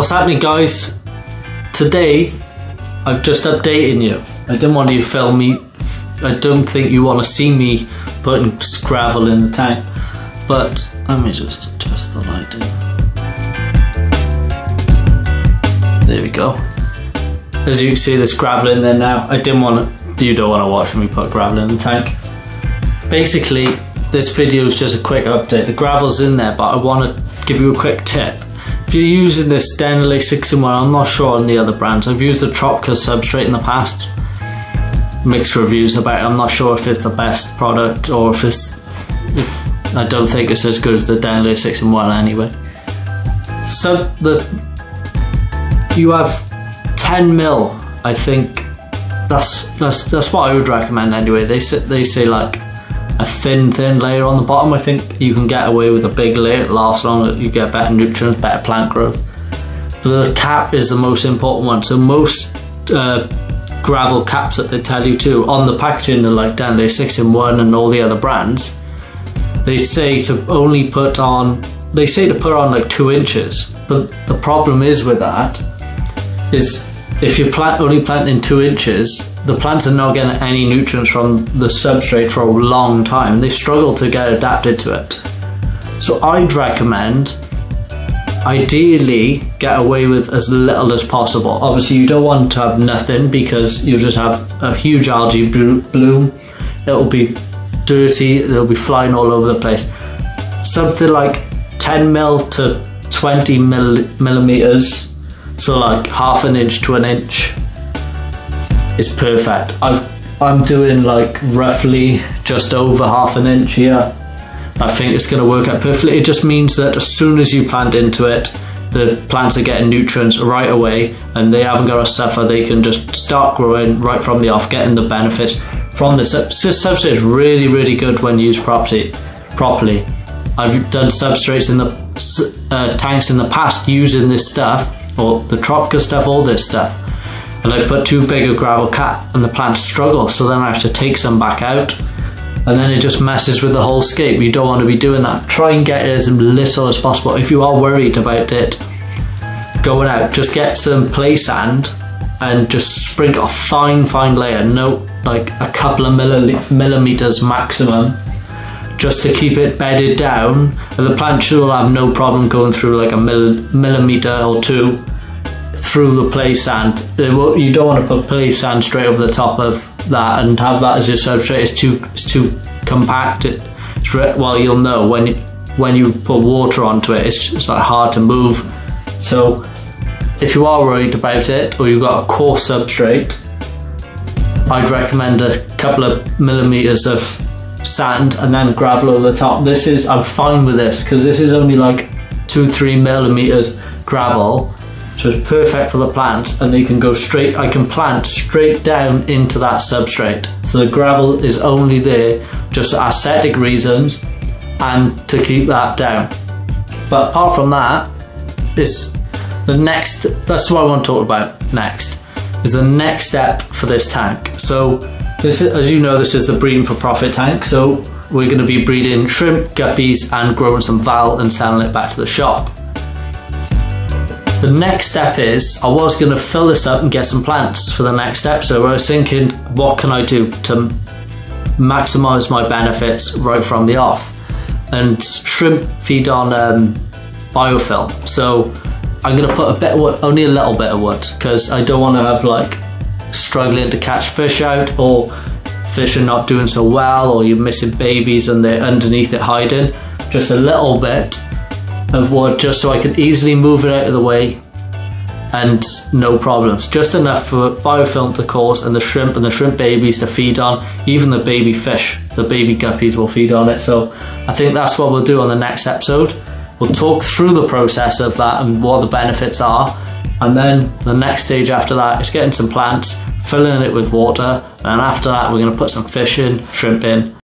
What's happening, guys? Today I've just updating you. I didn't want you to film me. I don't think you want to see me putting gravel in the tank, but let me just adjust the lighting. There we go. As you can see, there's gravel in there now. I didn't want to, you don't want to watch me put gravel in the tank. Basically, this video is just a quick update. The gravel's in there, but I want to give you a quick tip. If you're using this Denley 6-in-1, I'm not sure on the other brands. I've used the discus substrate in the past. Mixed reviews about it. I'm not sure if it's the best product or if I don't think it's as good as the Denley 6-in-1 anyway. So you have 10 mil. I think that's what I would recommend anyway. They say like a thin layer on the bottom. I think you can get away with a big layer. It lasts longer. You get better nutrients, better plant growth. The cap is the most important one. So most gravel caps that they tell you to on the packaging, like Denley 6-in-1 and all the other brands, they say to only put on. They say to put on like 2 inches. But the problem is with that is if you only planting 2 inches, the plants are not getting any nutrients from the substrate for a long time. They struggle to get adapted to it. So I'd recommend, ideally, get away with as little as possible. Obviously you don't want to have nothing because you'll just have a huge algae bloom. It'll be dirty, it'll be flying all over the place. Something like 10 mil to 20 millimeters, so like ½ an inch to 1 inch, is perfect. I'm doing like roughly just over ½ an inch here. I think it's going to work out perfectly. It just means that as soon as you plant into it, the plants are getting nutrients right away and they haven't got to suffer. They can just start growing right from the off, getting the benefits from this. Substrate is really good when used properly. I've done substrates in the tanks in the past using this stuff, or the tropical stuff, all this stuff, and I've put too big a gravel cap and the plants struggle, so then I have to take some back out and then it just messes with the whole scape. You don't want to be doing that. Try and get it as little as possible. If you are worried about it going out, just get some play sand and just sprinkle a fine layer, no, like a couple of millimeters maximum, just to keep it bedded down, and the plant should have no problem going through like a millimeter or 2 through the play sand. You don't want to put play sand straight over the top of that and have that as your substrate. It's too compact. Well, you'll know when you put water onto it, it's just like hard to move. So if you are worried about it, or you've got a coarse substrate, I'd recommend a couple of millimeters of sand and then gravel over the top. I'm fine with this because this is only like 2-3 millimeters gravel, so it's perfect for the plants, and they can go straight. I can plant straight down into that substrate. So the gravel is only there just for aesthetic reasons and to keep that down. But apart from that, that's what I want to talk about next, is the next step for this tank. So this is, as you know, this is the breeding for profit tank. So we're going to be breeding shrimp, guppies, and growing some val and selling it back to the shop. The next step is, I was going to fill this up and get some plants for the next step. So I was thinking, what can I do to maximize my benefits right from the off? And shrimp feed on biofilm. So I'm going to put a bit of wood, only a little bit of wood, because I don't want to have like struggling to catch fish out, or fish are not doing so well, or you're missing babies and they're underneath it hiding. Just a little bit of wood, just so I can easily move it out of the way and no problems. Just enough for biofilm to cause, and the shrimp babies to feed on. Even the baby fish, the baby guppies will feed on it. So I think that's what we'll do on the next episode. We'll talk through the process of that and what the benefits are. And then the next stage after that is getting some plants, filling it with water, and after that we're going to put some fish in, shrimp in,